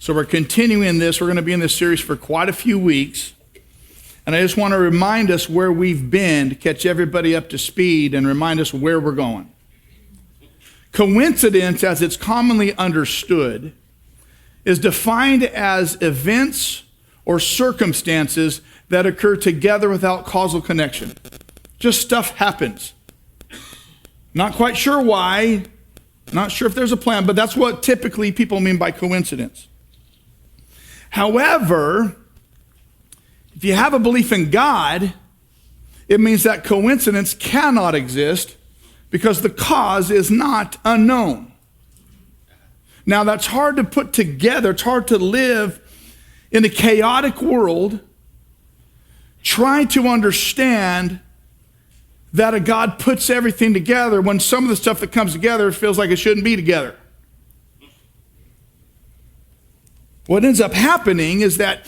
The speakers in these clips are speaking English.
So we're continuing this. We're going to be in this series for quite a few weeks. And I just want to remind us where we've been to catch everybody up to speed and remind us where we're going. Coincidence, as it's commonly understood, is defined as events or circumstances that occur together without causal connection. Just stuff happens. Not quite sure why, not sure if there's a plan, but that's what typically people mean by coincidence. However, if you have a belief in God, it means that coincidence cannot exist because the cause is not unknown. Now, that's hard to put together. It's hard to live in a chaotic world, trying to understand that a God puts everything together when some of the stuff that comes together feels like it shouldn't be together. What ends up happening is that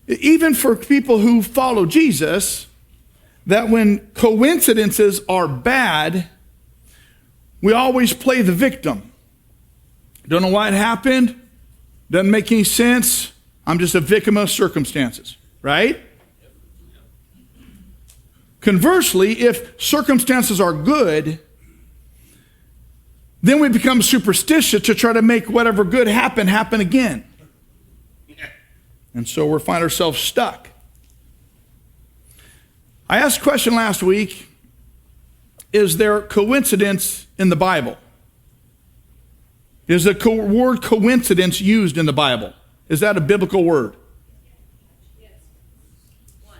even for people who follow Jesus, that when coincidences are bad, we always play the victim. Don't know why it happened. Doesn't make any sense. I'm just a victim of circumstances, right? Conversely, if circumstances are good, then we become superstitious to try to make whatever good happen again. And so we find ourselves stuck. I asked a question last week, is there coincidence in the Bible? Is the word coincidence used in the Bible? Is that a biblical word? Yes. Once.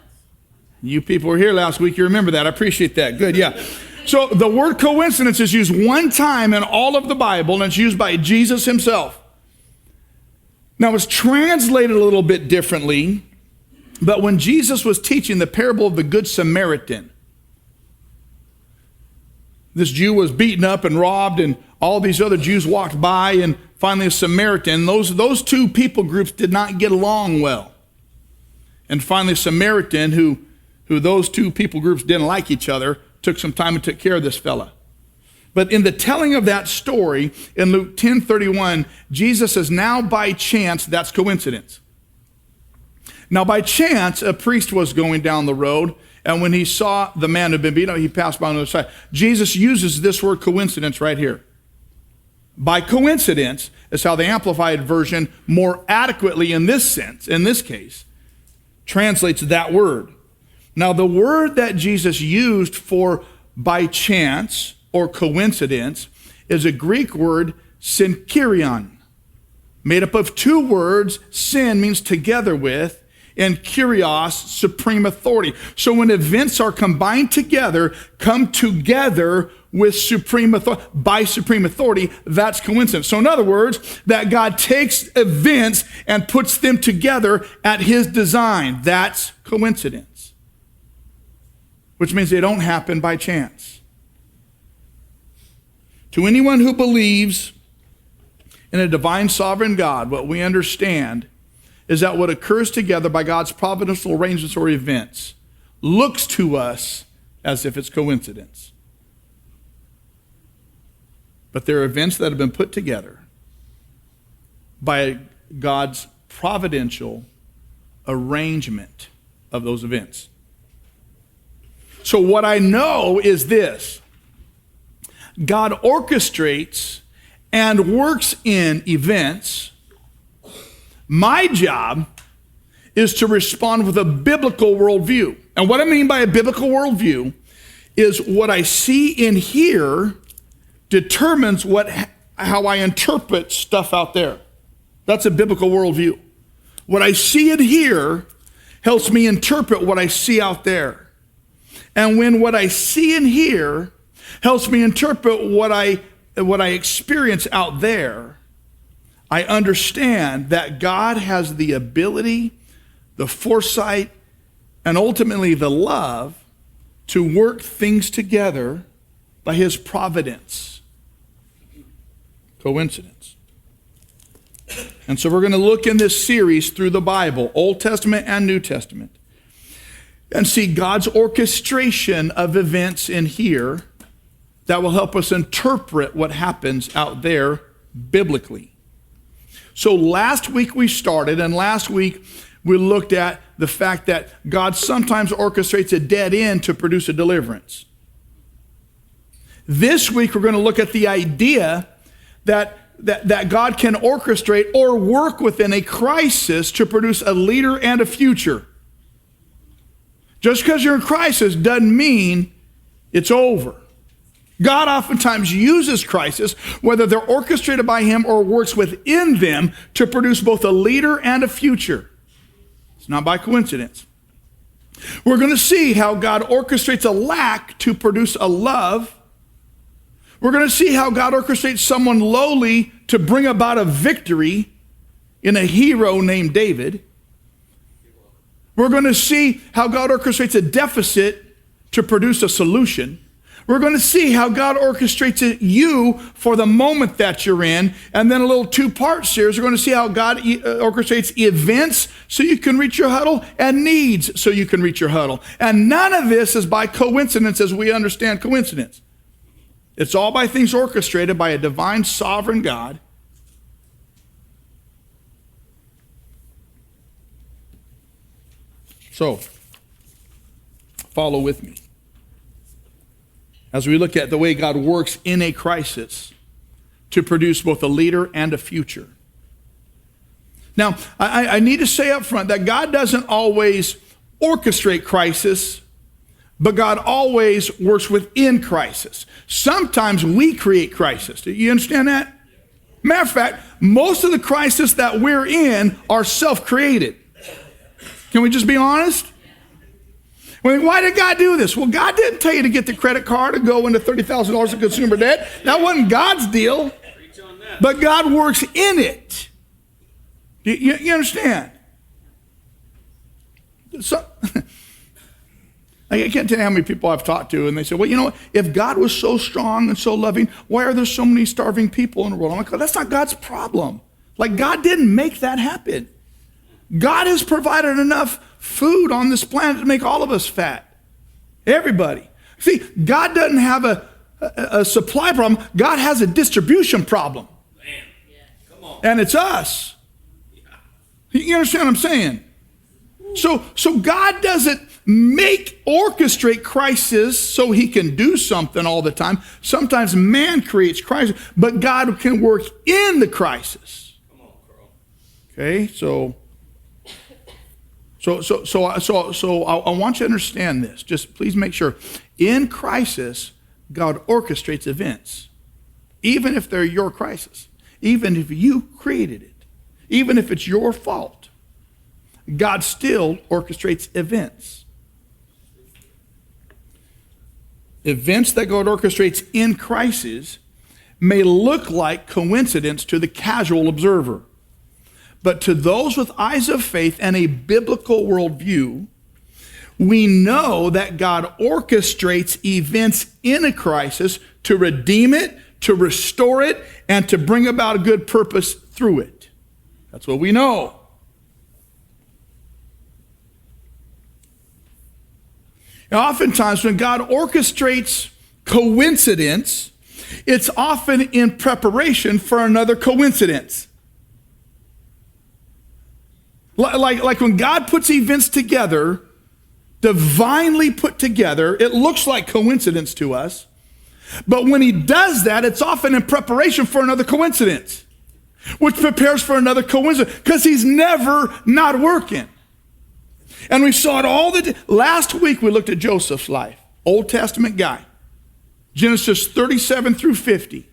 You people were here last week, you remember that. I appreciate that. Good, yeah. So the word coincidence is used one time in all of the Bible, and it's used by Jesus himself. Now, it's translated a little bit differently, but when Jesus was teaching the parable of the Good Samaritan, this Jew was beaten up and robbed, and all these other Jews walked by, and finally a Samaritan. Those two people groups did not get along well. And finally a Samaritan, who those two people groups didn't like each other, took some time and took care of this fella. But in the telling of that story, in Luke 10:31, Jesus says, now by chance, that's coincidence. Now by chance, a priest was going down the road, and when he saw the man who had been beaten up, he passed by on the other side. Jesus uses this word coincidence right here. By coincidence is how the Amplified Version more adequately in this sense, in this case, translates that word. Now the word that Jesus used for by chance or coincidence is a Greek word, synchirion, made up of two words. Syn means together with, and kurios, supreme authority. So when events are combined together, come together with supreme authority, by supreme authority, that's coincidence. So in other words, that God takes events and puts them together at his design. That's coincidence. Which means they don't happen by chance. To anyone who believes in a divine sovereign God, what we understand is that what occurs together by God's providential arrangements or events looks to us as if it's coincidence. But there are events that have been put together by God's providential arrangement of those events. So what I know is this: God orchestrates and works in events. My job is to respond with a biblical worldview. And what I mean by a biblical worldview is what I see in here determines how I interpret stuff out there. That's a biblical worldview. What I see in here helps me interpret what I see out there. And when what I see in here helps me interpret what I experience out there, I understand that God has the ability, the foresight, and ultimately the love to work things together by his providence. Coincidence. And so we're going to look in this series through the Bible, Old Testament and New Testament, and see God's orchestration of events in here that will help us interpret what happens out there biblically. So last week we started, and last week we looked at the fact that God sometimes orchestrates a dead end to produce a deliverance. This week we're going to look at the idea that God can orchestrate or work within a crisis to produce a leader and a future. Just because you're in crisis doesn't mean it's over. God oftentimes uses crisis, whether they're orchestrated by him or works within them, to produce both a leader and a future. It's not by coincidence. We're going to see how God orchestrates a lack to produce a love. We're going to see how God orchestrates someone lowly to bring about a victory in a hero named David. We're going to see how God orchestrates a deficit to produce a solution. We're going to see how God orchestrates you for the moment that you're in. And then a little two-part series. We're going to see how God orchestrates events so you can reach your huddle and needs so you can reach your huddle. And none of this is by coincidence as we understand coincidence. It's all by things orchestrated by a divine sovereign God. So, follow with me as we look at the way God works in a crisis to produce both a leader and a future. Now, I need to say up front that God doesn't always orchestrate crisis, but God always works within crisis. Sometimes we create crisis. Do you understand that? Matter of fact, most of the crises that we're in are self-created. Can we just be honest? Why did God do this? Well, God didn't tell you to get the credit card and go into $30,000 of consumer debt. That wasn't God's deal. But God works in it. You understand? So, I can't tell you how many people I've talked to, and they say, well, you know what? If God was so strong and so loving, why are there so many starving people in the world? I'm like, oh, that's not God's problem. Like, God didn't make that happen. God has provided enough food on this planet to make all of us fat. Everybody. See, God doesn't have a supply problem. God has a distribution problem. Man. Yeah. Come on. And it's us. You understand what I'm saying? So God doesn't orchestrate crisis so he can do something all the time. Sometimes man creates crisis, but God can work in the crisis. Come on, Carl. Okay, so I want you to understand this. Just please make sure. In crisis, God orchestrates events, even if they're your crisis, even if you created it, even if it's your fault. God still orchestrates events. Events that God orchestrates in crisis may look like coincidence to the casual observer. But to those with eyes of faith and a biblical worldview, we know that God orchestrates events in a crisis to redeem it, to restore it, and to bring about a good purpose through it. That's what we know. And oftentimes when God orchestrates coincidence, it's often in preparation for another coincidence. Like when God puts events together, divinely put together, it looks like coincidence to us. But when he does that, it's often in preparation for another coincidence, which prepares for another coincidence, because he's never not working. And we saw it last week we looked at Joseph's life, Old Testament guy, Genesis 37 through 50.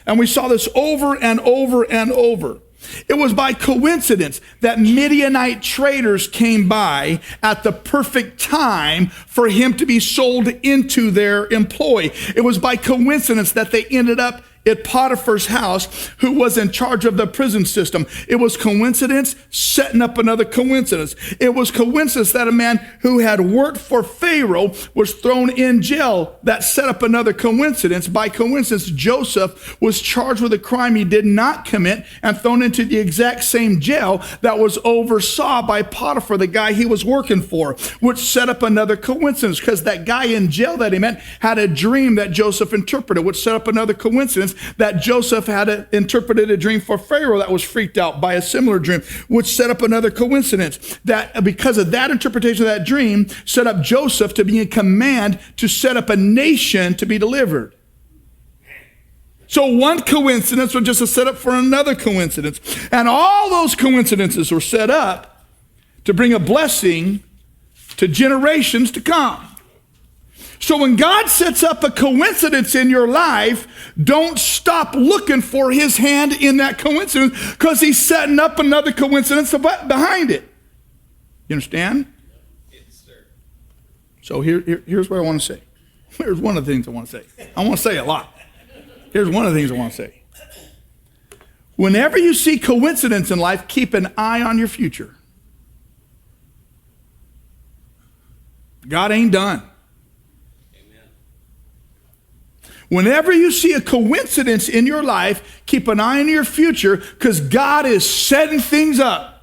And we saw this over and over and over. It was by coincidence that Midianite traders came by at the perfect time for him to be sold into their employ. It was by coincidence that they ended up at Potiphar's house, who was in charge of the prison system. It was coincidence setting up another coincidence. It was coincidence that a man who had worked for Pharaoh was thrown in jail. That set up another coincidence. By coincidence, Joseph was charged with a crime he did not commit and thrown into the exact same jail that was oversaw by Potiphar, the guy he was working for, which set up another coincidence, because that guy in jail that he met had a dream that Joseph interpreted, which set up another coincidence coincidence that Joseph had interpreted a dream for Pharaoh that was freaked out by a similar dream, which set up another coincidence that because of that interpretation of that dream, set up Joseph to be in command to set up a nation to be delivered. So one coincidence was just a setup for another coincidence. And all those coincidences were set up to bring a blessing to generations to come. So when God sets up a coincidence in your life, don't stop looking for his hand in that coincidence, because he's setting up another coincidence behind it. You understand? Yes, sir. So here's what I want to say. Here's one of the things I want to say. I want to say a lot. Here's one of the things I want to say. Whenever you see coincidence in life, keep an eye on your future. God ain't done. Whenever you see a coincidence in your life, keep an eye on your future, because God is setting things up.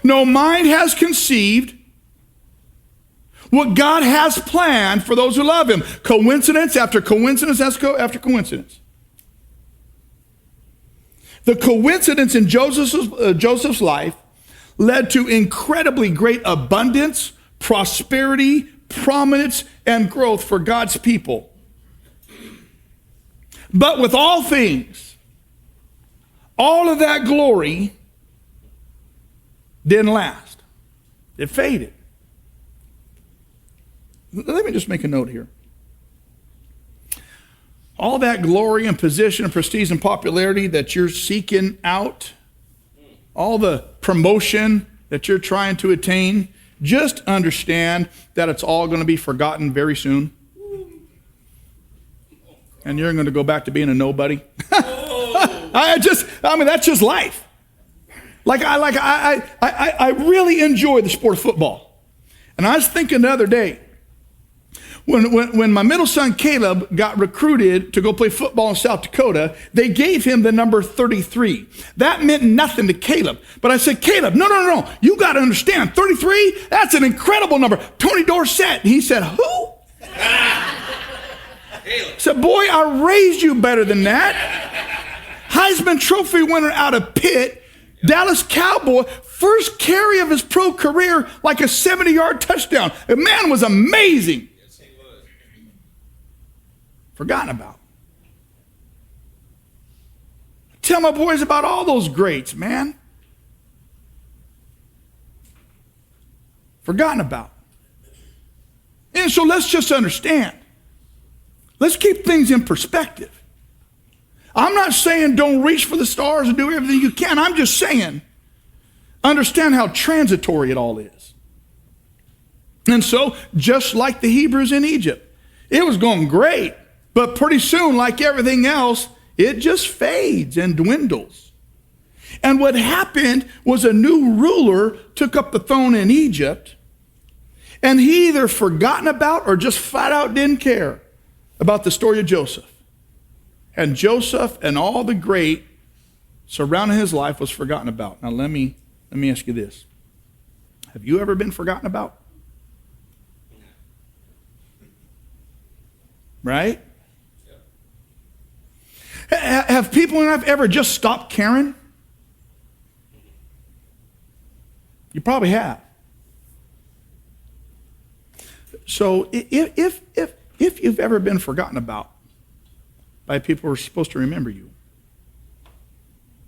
No mind has conceived what God has planned for those who love him. Coincidence after coincidence after coincidence. The coincidence in Joseph's life led to incredibly great abundance, prosperity, prominence, and growth for God's people. But with all things, all of that glory didn't last. It faded. Let me just make a note here. All that glory and position and prestige and popularity that you're seeking out, all the promotion that you're trying to attain, just understand that it's all going to be forgotten very soon. And you're going to go back to being a nobody. That's just life. I really enjoy the sport of football. And I was thinking the other day, when my middle son Caleb got recruited to go play football in South Dakota, they gave him the number 33. That meant nothing to Caleb. But I said, Caleb, no. You got to understand, 33, that's an incredible number. Tony Dorsett. And he said, who? I said, boy, I raised you better than that. Heisman Trophy winner out of Pitt, Dallas Cowboy, first carry of his pro career, like a 70-yard touchdown. The man was amazing. Forgotten about. Tell my boys about all those greats, man. Forgotten about. And so let's just understand. Let's keep things in perspective. I'm not saying don't reach for the stars and do everything you can. I'm just saying understand how transitory it all is. And so, just like the Hebrews in Egypt, it was going great. But pretty soon, like everything else, it just fades and dwindles. And what happened was a new ruler took up the throne in Egypt, and he either forgotten about or just flat out didn't care about the story of Joseph. And Joseph and all the great surrounding his life was forgotten about. Now let me ask you this. Have you ever been forgotten about? Right? Have people in life ever just stopped caring? You probably have. So if you've ever been forgotten about by people who are supposed to remember you,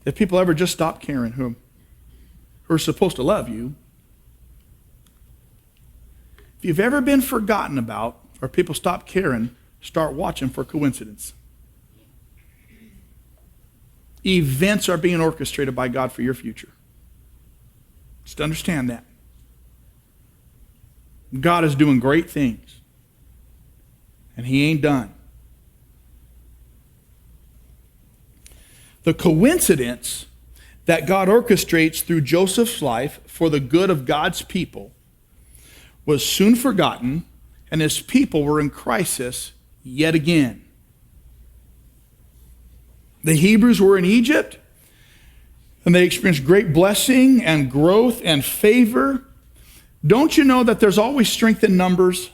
if people ever just stop caring who are supposed to love you, if you've ever been forgotten about or people stop caring, start watching for coincidence. Events are being orchestrated by God for your future. Just understand that. God is doing great things. And he ain't done. The coincidence that God orchestrates through Joseph's life for the good of God's people was soon forgotten, and his people were in crisis yet again. The Hebrews were in Egypt, and they experienced great blessing and growth and favor. Don't you know that there's always strength in numbers?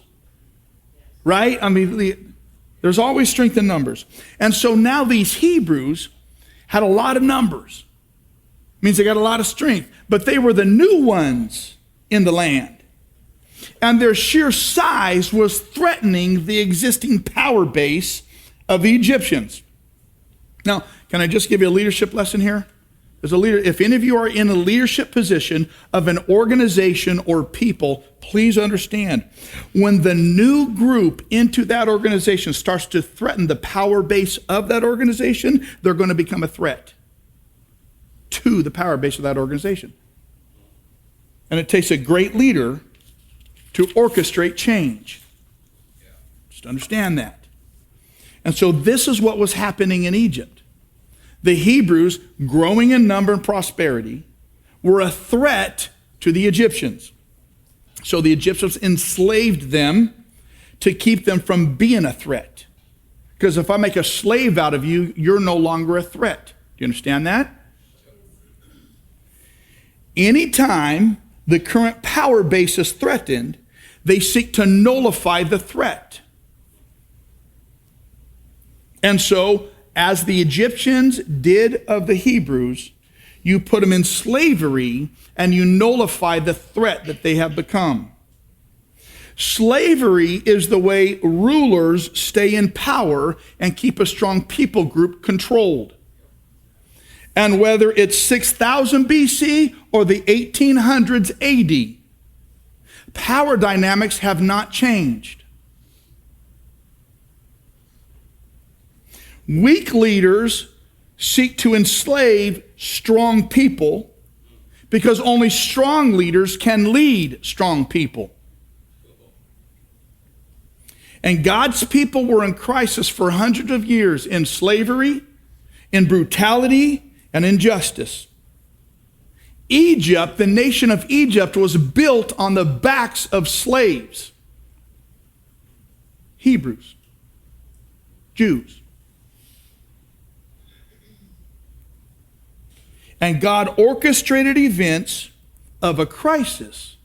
Right? I mean, There's always strength in numbers. And so now these Hebrews had a lot of numbers. Means they got a lot of strength. But they were the new ones in the land. And their sheer size was threatening the existing power base of the Egyptians. Now, can I just give you a leadership lesson here? As a leader, if any of you are in a leadership position of an organization or people, please understand, when the new group into that organization starts to threaten the power base of that organization, they're going to become a threat to the power base of that organization. And it takes a great leader to orchestrate change. Just understand that. And so this is what was happening in Egypt. The Hebrews, growing in number and prosperity, were a threat to the Egyptians. So the Egyptians enslaved them to keep them from being a threat. Because if I make a slave out of you, you're no longer a threat. Do you understand that? Anytime the current power base is threatened, they seek to nullify the threat. And so, as the Egyptians did of the Hebrews, you put them in slavery and you nullify the threat that they have become. Slavery is the way rulers stay in power and keep a strong people group controlled. And whether it's 6000 BC or the 1800s AD, power dynamics have not changed. Weak leaders seek to enslave strong people because only strong leaders can lead strong people. And God's people were in crisis for hundreds of years in slavery, in brutality, and injustice. Egypt, the nation of Egypt, was built on the backs of slaves. Hebrews, Jews. And God orchestrated events of a crisis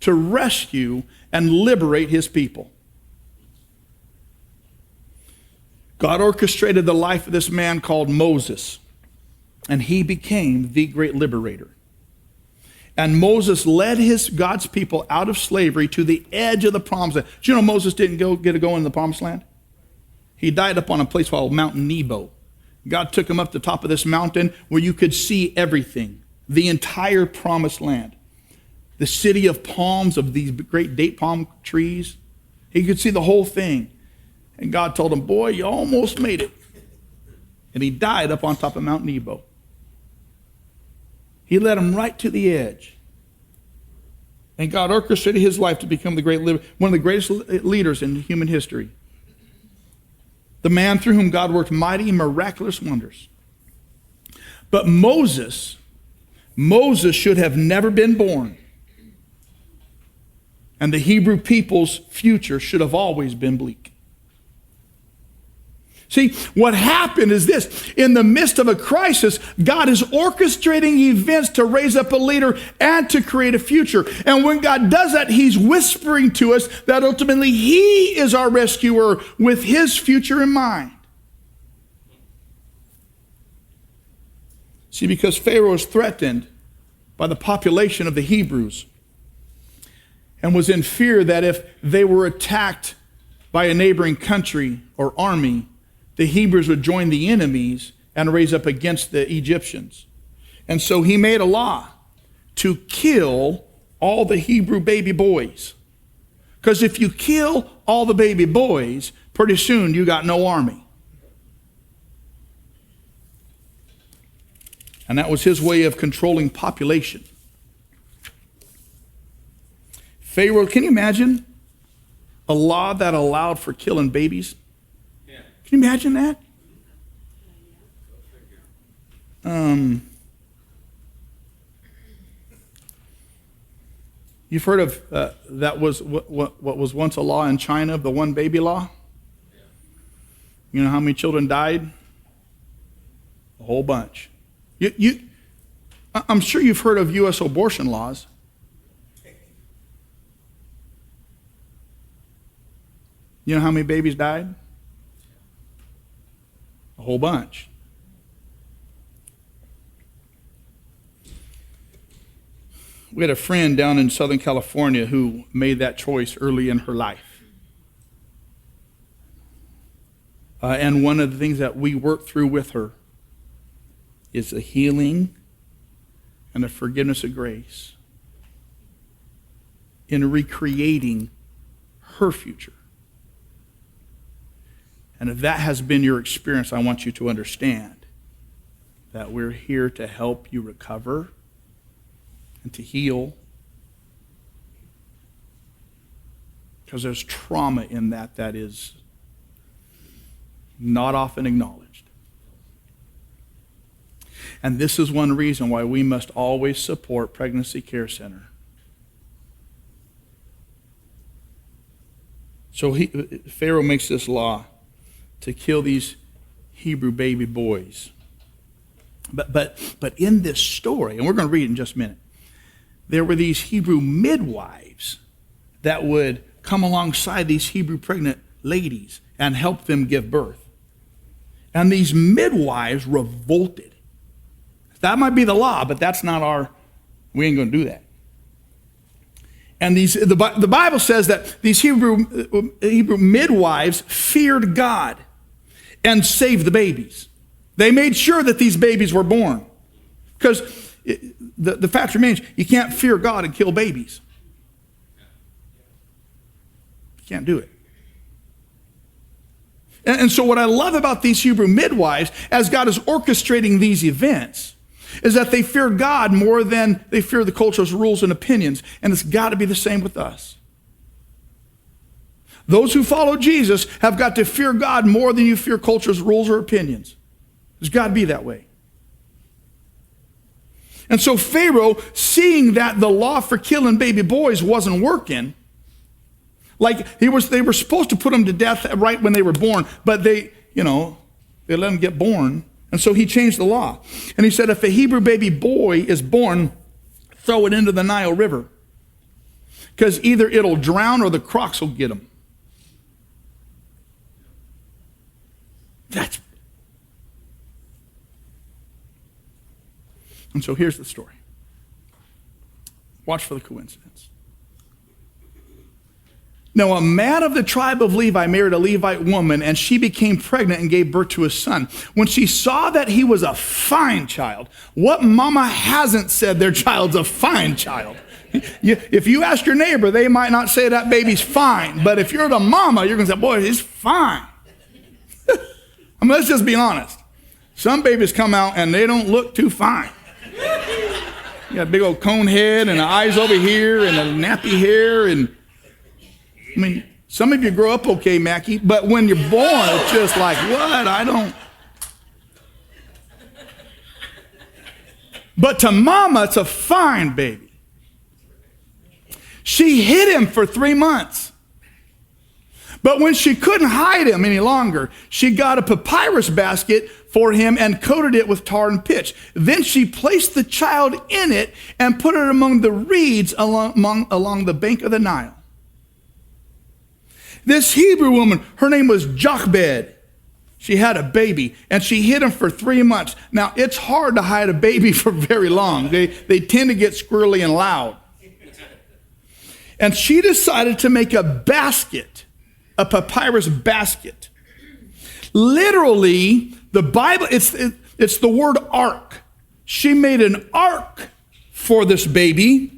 to rescue and liberate his people. God orchestrated the life of this man called Moses, and he became the great liberator. And Moses led God's people out of slavery to the edge of the promised land. Do you know Moses didn't get to go into the promised land? He died up on a place called Mount Nebo. God took him up to the top of this mountain where you could see everything, the entire promised land. The city of palms, of these great date palm trees. He could see the whole thing. And God told him, boy, you almost made it. And he died up on top of Mount Nebo. He led him right to the edge. And God orchestrated his life to become one of the greatest leaders in human history. The man through whom God worked mighty and miraculous wonders. But Moses should have never been born. And the Hebrew people's future should have always been bleak. See, what happened is this. In the midst of a crisis, God is orchestrating events to raise up a leader and to create a future. And when God does that, he's whispering to us that ultimately he is our rescuer with his future in mind. See, because Pharaoh was threatened by the population of the Hebrews and was in fear that if they were attacked by a neighboring country or army, the Hebrews would join the enemies and raise up against the Egyptians. And so he made a law to kill all the Hebrew baby boys. Because if you kill all the baby boys, pretty soon you got no army. And that was his way of controlling population. Pharaoh, can you imagine a law that allowed for killing babies? Can you imagine that? You've heard of that was what was once a law in China, the one baby law? You know how many children died? A whole bunch. I'm sure you've heard of U.S. abortion laws. You know how many babies died? whole bunch. We had a friend down in Southern California who made that choice early in her life. And one of the things that we worked through with her is the healing and the forgiveness of grace in recreating her future. And if that has been your experience, I want you to understand that we're here to help you recover and to heal. Because there's trauma in that is not often acknowledged. And this is one reason why we must always support Pregnancy Care Center. So Pharaoh makes this law to kill these Hebrew baby boys. But in this story, and we're going to read it in just a minute, there were these Hebrew midwives that would come alongside these Hebrew pregnant ladies and help them give birth. And these midwives revolted. That might be the law, but that's not we ain't going to do that. And the Bible says that these Hebrew midwives feared God and saved the babies. They made sure that these babies were born. Because the fact remains, you can't fear God and kill babies. You can't do it. And so what I love about these Hebrew midwives, as God is orchestrating these events, is that they fear God more than they fear the culture's rules and opinions. And it's got to be the same with us. Those who follow Jesus have got to fear God more than you fear culture's rules or opinions. It's got to be that way. And so Pharaoh, seeing that the law for killing baby boys wasn't working, like they were supposed to put them to death right when they were born, but they let them get born. And so he changed the law. And he said, if a Hebrew baby boy is born, throw it into the Nile River. Because either it'll drown or the crocs will get him. And so here's the story. Watch for the coincidence. Now, a man of the tribe of Levi married a Levite woman, and she became pregnant and gave birth to a son. When she saw that he was a fine child, what mama hasn't said their child's a fine child? If you ask your neighbor, they might not say that baby's fine. But if you're the mama, you're going to say, boy, he's fine. I mean, let's just be honest. Some babies come out and they don't look too fine. You got a big old cone head and the eyes over here and a nappy hair. And I mean, some of you grow up okay, Mackie, but when you're born, it's just like, what? But to mama, it's a fine baby. She hid him for 3 months. But when she couldn't hide him any longer, she got a papyrus basket for him and coated it with tar and pitch. Then she placed the child in it and put it among the reeds along the bank of the Nile. This Hebrew woman, her name was Jochebed. She had a baby, and she hid him for 3 months. Now, it's hard to hide a baby for very long. They tend to get squirrely and loud. And she decided to make a basket, a papyrus basket. Literally, the Bible, it's the word ark. She made an ark for this baby,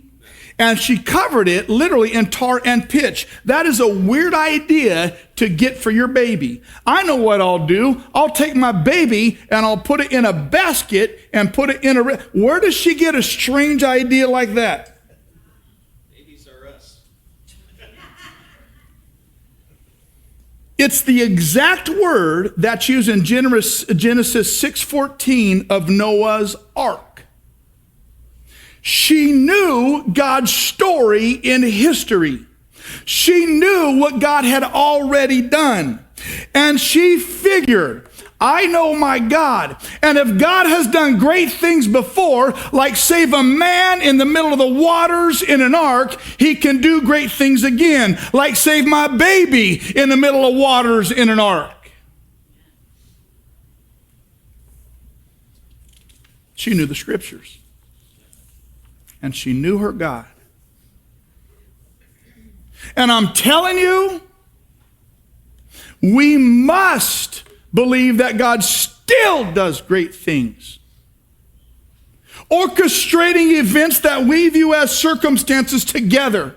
and she covered it literally in tar and pitch. That is a weird idea to get for your baby. I know what I'll do. I'll take my baby and I'll put it in a basket and put it in a... Where does she get a strange idea like that? Babies are us. It's the exact word that's used in Genesis 6:14 of Noah's ark. She knew God's story in history. She knew what God had already done. And she figured, I know my God. And if God has done great things before, like save a man in the middle of the waters in an ark, he can do great things again. Like save my baby in the middle of waters in an ark. She knew the scriptures. And she knew her God. And I'm telling you, we must believe that God still does great things. Orchestrating events that we view as circumstances together.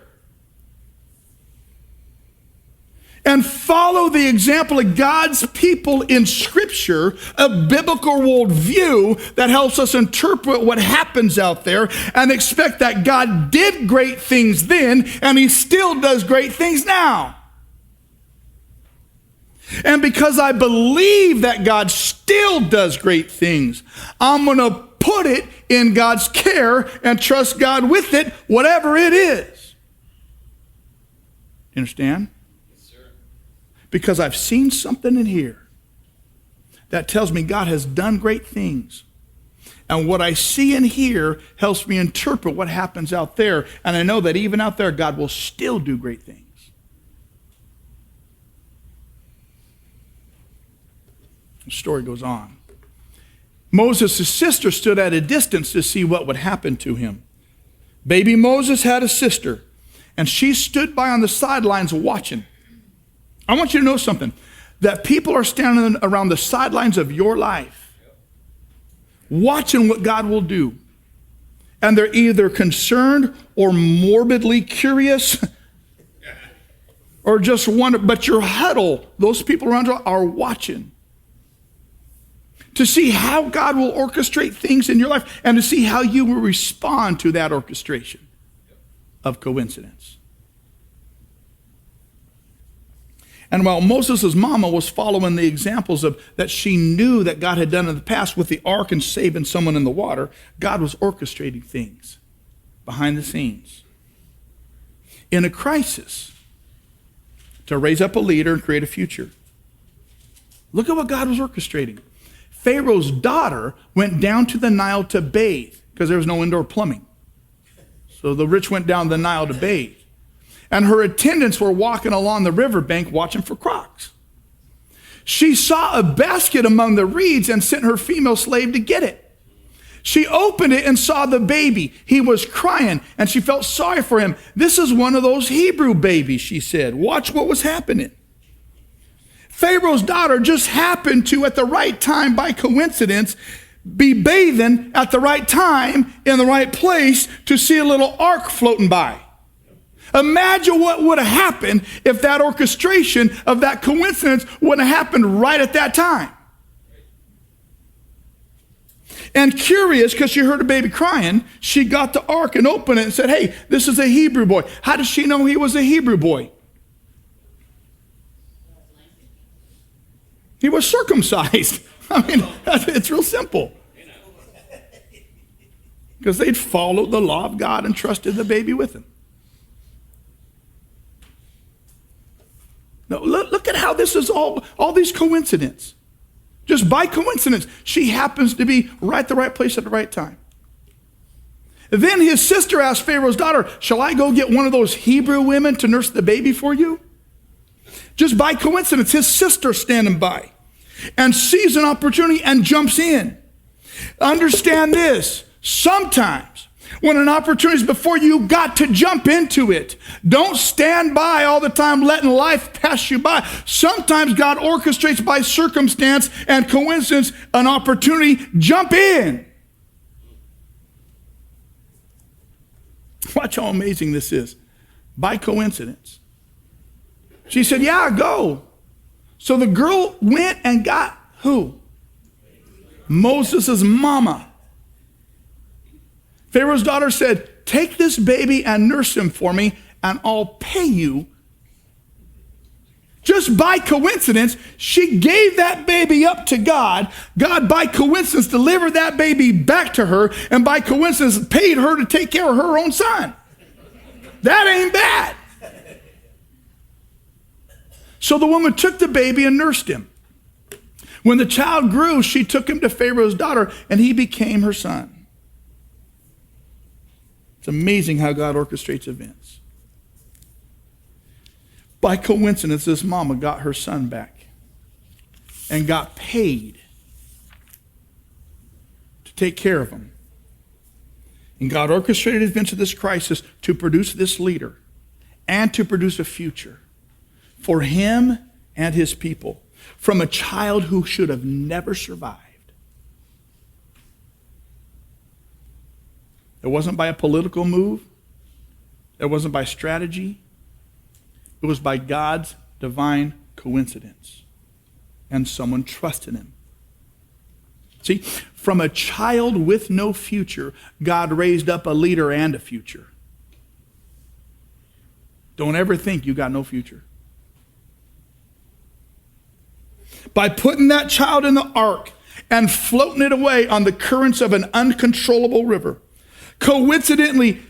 And follow the example of God's people in Scripture, a biblical worldview that helps us interpret what happens out there and expect that God did great things then and He still does great things now. And because I believe that God still does great things, I'm going to put it in God's care and trust God with it, whatever it is. You understand? Because I've seen something in here that tells me God has done great things. And what I see in here helps me interpret what happens out there. And I know that even out there, God will still do great things. The story goes on. Moses' sister stood at a distance to see what would happen to him. Baby Moses had a sister, and she stood by on the sidelines watching. I want you to know something, that people are standing around the sidelines of your life, watching what God will do. And they're either concerned or morbidly curious or just wonder, but your huddle, those people around you are watching to see how God will orchestrate things in your life and to see how you will respond to that orchestration of coincidence. And while Moses' mama was following the examples of that she knew that God had done in the past with the ark and saving someone in the water, God was orchestrating things behind the scenes in a crisis to raise up a leader and create a future. Look at what God was orchestrating. Pharaoh's daughter went down to the Nile to bathe because there was no indoor plumbing. So the rich went down the Nile to bathe. And her attendants were walking along the riverbank watching for crocs. She saw a basket among the reeds and sent her female slave to get it. She opened it and saw the baby. He was crying, and she felt sorry for him. This is one of those Hebrew babies, she said. Watch what was happening. Pharaoh's daughter just happened to, at the right time, by coincidence, be bathing at the right time in the right place to see a little ark floating by. Imagine what would have happened if that orchestration of that coincidence wouldn't have happened right at that time. And curious, because she heard a baby crying, she got the ark and opened it and said, hey, this is a Hebrew boy. How does she know he was a Hebrew boy? He was circumcised. I mean, it's real simple. Because they'd followed the law of God and trusted the baby with him. Now, look at how this is all these coincidences. Just by coincidence, she happens to be right at the right place at the right time. Then his sister asked Pharaoh's daughter, shall I go get one of those Hebrew women to nurse the baby for you? Just by coincidence, his sister standing by and sees an opportunity and jumps in. Understand this, sometimes when an opportunity is before you, got to jump into it. Don't stand by all the time letting life pass you by. Sometimes God orchestrates by circumstance and coincidence an opportunity. Jump in. Watch how amazing this is. By coincidence. She said, yeah, go. So the girl went and got who? Moses' mama. Pharaoh's daughter said, take this baby and nurse him for me, and I'll pay you. Just by coincidence, she gave that baby up to God. God, by coincidence, delivered that baby back to her, and by coincidence, paid her to take care of her own son. That ain't bad. So the woman took the baby and nursed him. When the child grew, she took him to Pharaoh's daughter, and he became her son. It's amazing how God orchestrates events. By coincidence, this mama got her son back and got paid to take care of them. And God orchestrated events of this crisis to produce this leader and to produce a future for him and his people from a child who should have never survived. It wasn't by a political move. It wasn't by strategy. It was by God's divine coincidence. And someone trusted him. See, from a child with no future, God raised up a leader and a future. Don't ever think you got no future. By putting that child in the ark and floating it away on the currents of an uncontrollable river, coincidentally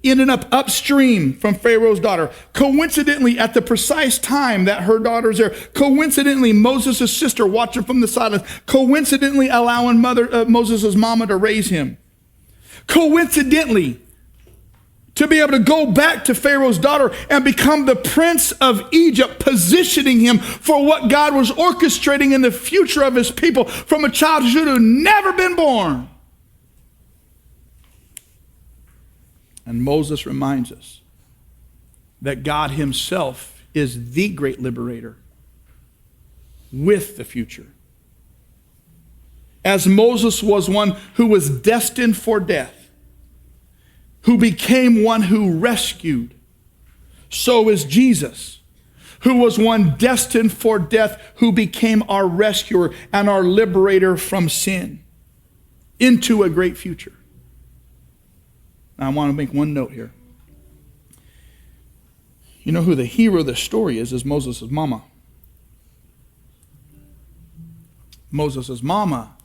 ended up upstream from Pharaoh's daughter. Coincidentally, at the precise time that her daughter's there. Coincidentally, Moses' sister watching from the sidelines. Coincidentally, allowing Moses' mama to raise him. Coincidentally, to be able to go back to Pharaoh's daughter and become the prince of Egypt, positioning him for what God was orchestrating in the future of his people from a child who should have never been born. And Moses reminds us that God himself is the great liberator with the future. As Moses was one who was destined for death, who became one who rescued, so is Jesus, who was one destined for death, who became our rescuer and our liberator from sin into a great future. Now, I want to make one note here. You know who the hero of the story is Moses' mama. Moses' mama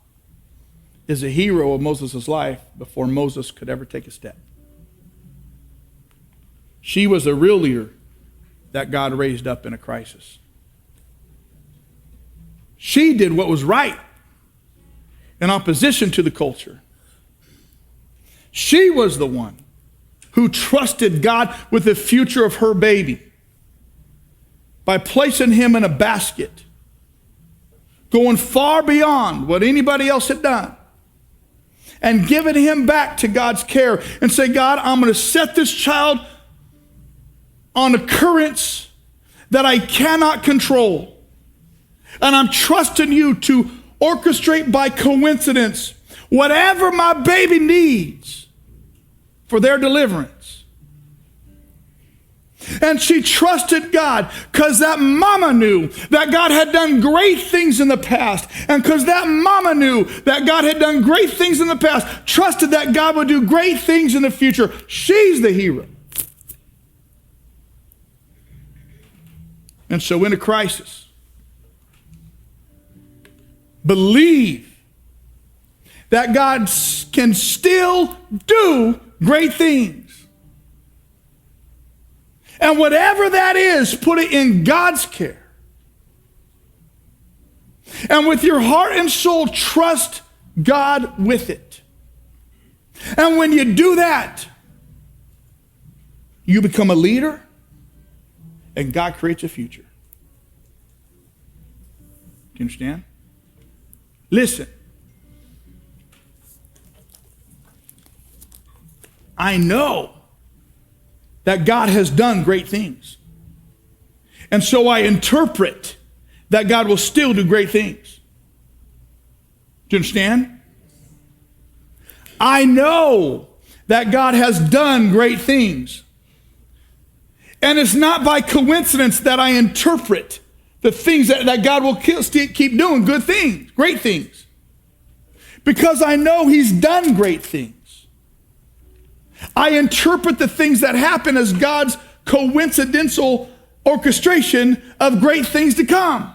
is a hero of Moses' life before Moses could ever take a step. She was a real leader that God raised up in a crisis. She did what was right in opposition to the culture. She was the one who trusted God with the future of her baby by placing him in a basket, going far beyond what anybody else had done, and giving him back to God's care and say, God, I'm going to set this child on a currents that I cannot control. And I'm trusting you to orchestrate by coincidence whatever my baby needs for their deliverance. And she trusted God because that mama knew that God had done great things in the past. And because that mama knew that God had done great things in the past, trusted that God would do great things in the future. She's the hero. And so in a crisis, believe that God can still do great things. And whatever that is, put it in God's care. And with your heart and soul, trust God with it. And when you do that, you become a leader, and God creates a future. Do you understand? Listen. I know that God has done great things. And so I interpret that God will still do great things. Do you understand? I know that God has done great things. And it's not by coincidence that I interpret the things that God will keep doing, good things, great things. Because I know he's done great things. I interpret the things that happen as God's coincidental orchestration of great things to come.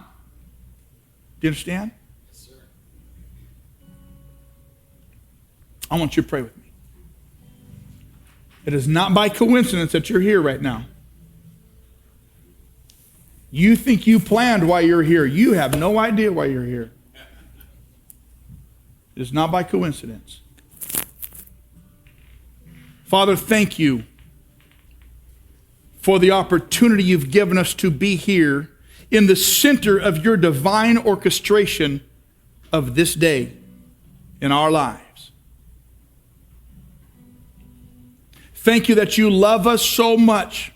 Do you understand? Yes, sir. I want you to pray with me. It is not by coincidence that you're here right now. You think you planned why you're here. You have no idea why you're here. It is not by coincidence. Father, thank you for the opportunity you've given us to be here in the center of your divine orchestration of this day. in our lives. Thank you that you love us so much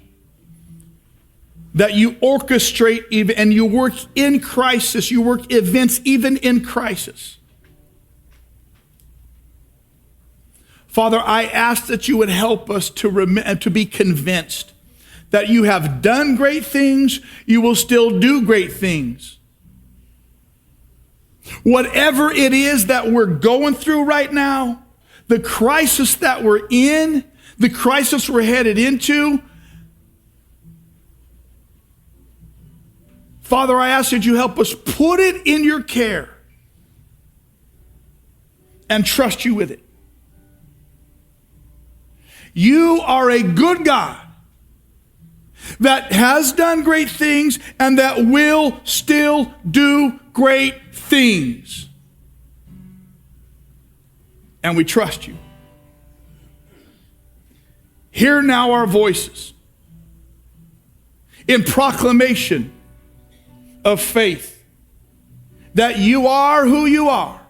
that you orchestrate even, and you work in crisis. You work events even in crisis. Father, I ask that you would help us to be convinced that you have done great things, you will still do great things. Whatever it is that we're going through right now, the crisis that we're in, the crisis we're headed into, Father, I ask that you help us put it in your care and trust you with it. You are a good God that has done great things and that will still do great things. And we trust you. Hear now our voices in proclamation of faith that you are who you are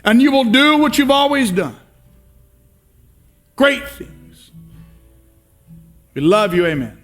and you will do what you've always done. Great things. We love you. Amen.